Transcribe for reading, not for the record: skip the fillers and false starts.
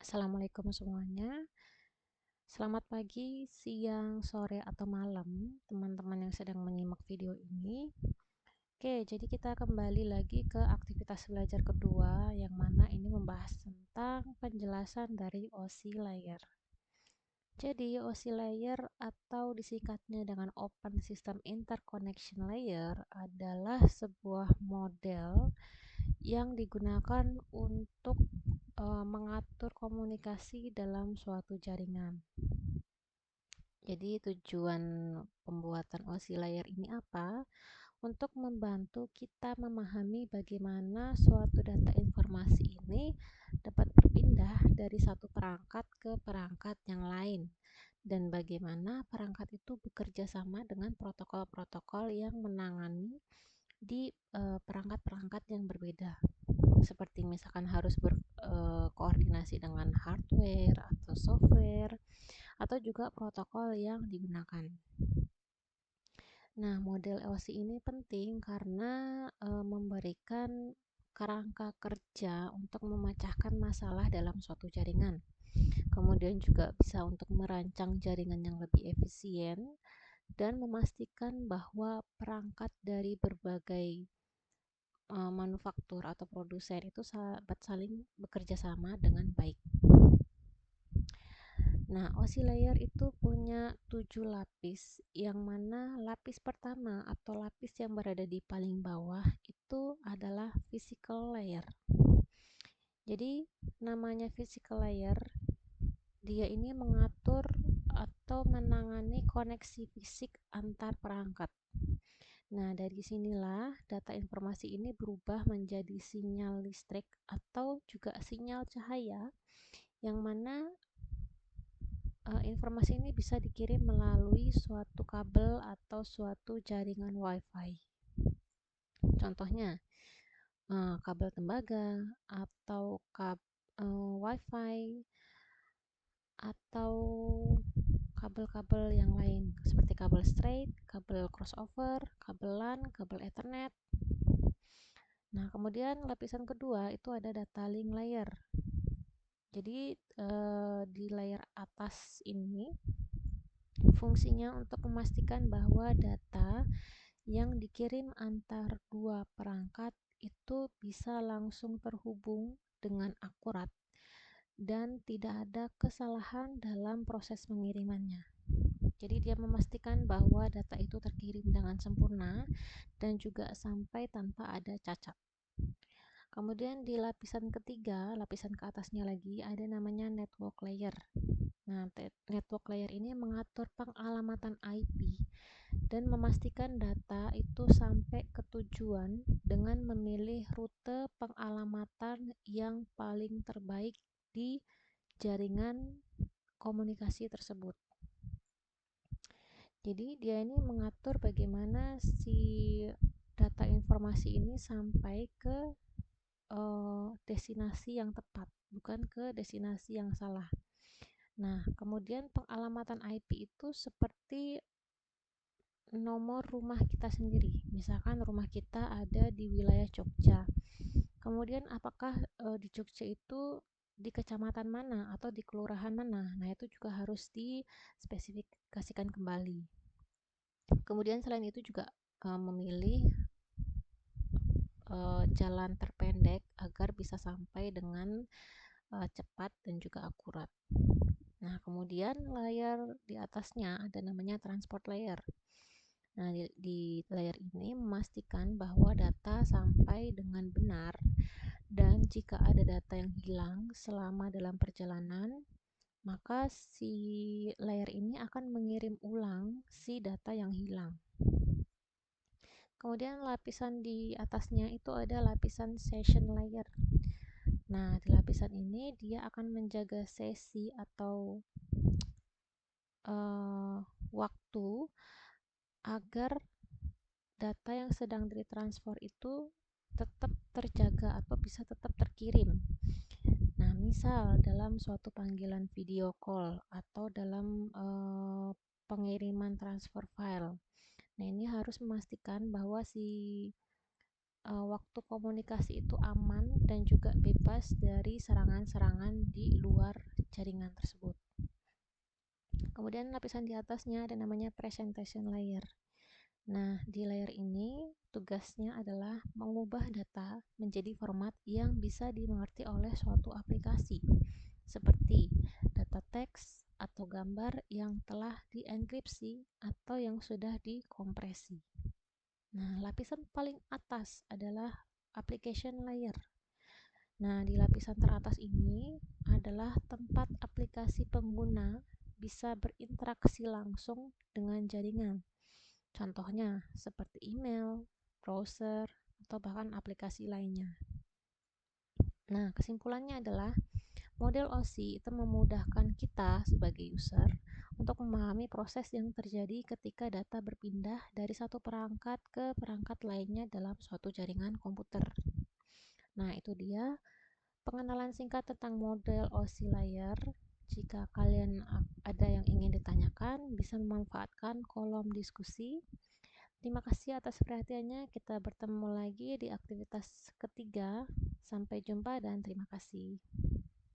Assalamualaikum semuanya. Selamat pagi, siang, sore, atau malam, teman-teman yang sedang menyimak video ini. Oke, jadi kita kembali lagi ke aktivitas belajar kedua, yang mana ini membahas tentang penjelasan dari OSI layer. Jadi, OSI layer atau disingkatnya dengan Open System Interconnection Layer adalah sebuah model yang digunakan untuk mengatur komunikasi dalam suatu jaringan. Jadi tujuan pembuatan OSI layer ini apa? Untuk membantu kita memahami bagaimana suatu data informasi ini dapat berpindah dari satu perangkat ke perangkat yang lain, dan bagaimana perangkat itu bekerja sama dengan protokol-protokol yang menangani di perangkat-perangkat yang berbeda, seperti misalkan harus berkoordinasi dengan hardware atau software, atau juga protokol yang digunakan. Nah, model OSI ini penting karena memberikan kerangka kerja untuk memecahkan masalah dalam suatu jaringan. Kemudian juga bisa untuk merancang jaringan yang lebih efisien dan memastikan bahwa perangkat dari berbagai manufaktur atau produsen itu dapat saling bekerja sama dengan baik. Nah, OSI layer itu punya 7 lapis, yang mana lapis pertama atau lapis yang berada di paling bawah itu adalah physical layer. Jadi, namanya physical layer, dia ini mengatur atau menangani koneksi fisik antar perangkat. Nah, dari sinilah data informasi ini berubah menjadi sinyal listrik atau juga sinyal cahaya, yang mana informasi ini bisa dikirim melalui suatu kabel atau suatu jaringan WiFi. Contohnya, kabel tembaga atau WiFi atau kabel-kabel yang lain seperti kabel straight, kabel crossover, kabel LAN, kabel Ethernet. Nah, kemudian lapisan kedua itu ada data link layer. Jadi di layer atas ini fungsinya untuk memastikan bahwa data yang dikirim antar dua perangkat itu bisa langsung terhubung dengan akurat dan tidak ada kesalahan dalam proses pengirimannya. Jadi dia memastikan bahwa data itu terkirim dengan sempurna dan juga sampai tanpa ada cacat. Kemudian di lapisan ketiga, lapisan ke atasnya lagi, ada namanya network layer. Nah, network layer ini mengatur pengalamatan IP dan memastikan data itu sampai ke tujuan dengan memilih rute pengalamatan yang paling terbaik di jaringan komunikasi tersebut. Jadi dia ini mengatur bagaimana si data informasi ini sampai ke destinasi yang tepat, bukan ke destinasi yang salah. Nah, kemudian pengalamatan IP itu seperti nomor rumah kita sendiri. Misalkan rumah kita ada di wilayah Jogja. Kemudian apakah di Jogja itu di kecamatan mana atau di kelurahan mana? Nah, itu juga harus dispesifikasikan kembali. Kemudian selain itu juga memilih jalan terpendek agar bisa sampai dengan cepat dan juga akurat. Nah, kemudian layer di atasnya ada namanya transport layer. Nah, di layer ini memastikan bahwa data sampai dengan benar, dan jika ada data yang hilang selama dalam perjalanan, maka si layer ini akan mengirim ulang si data yang hilang. Kemudian lapisan di atasnya itu ada lapisan session layer. Nah, di lapisan ini dia akan menjaga sesi atau waktu agar data yang sedang ditransfer itu tetap terjaga atau bisa tetap terkirim. Nah, misal dalam suatu panggilan video call atau dalam pengiriman transfer file. Nah, ini harus memastikan bahwa si waktu komunikasi itu aman dan juga bebas dari serangan-serangan di luar jaringan tersebut. Kemudian lapisan di atasnya ada namanya presentation layer. Nah, di layer ini tugasnya adalah mengubah data menjadi format yang bisa dimengerti oleh suatu aplikasi, seperti data teks atau gambar yang telah dienkripsi atau yang sudah dikompresi. Nah, lapisan paling atas adalah application layer. Nah, di lapisan teratas ini adalah tempat aplikasi pengguna bisa berinteraksi langsung dengan jaringan. Contohnya seperti email, browser, atau bahkan aplikasi lainnya. Nah, kesimpulannya adalah model OSI itu memudahkan kita sebagai user untuk memahami proses yang terjadi ketika data berpindah dari satu perangkat ke perangkat lainnya dalam suatu jaringan komputer. Nah, itu dia pengenalan singkat tentang model OSI layer. Jika kalian ada yang ingin ditanyakan, bisa memanfaatkan kolom diskusi. Terima kasih atas perhatiannya. Kita bertemu lagi di aktivitas ketiga. Sampai jumpa dan terima kasih.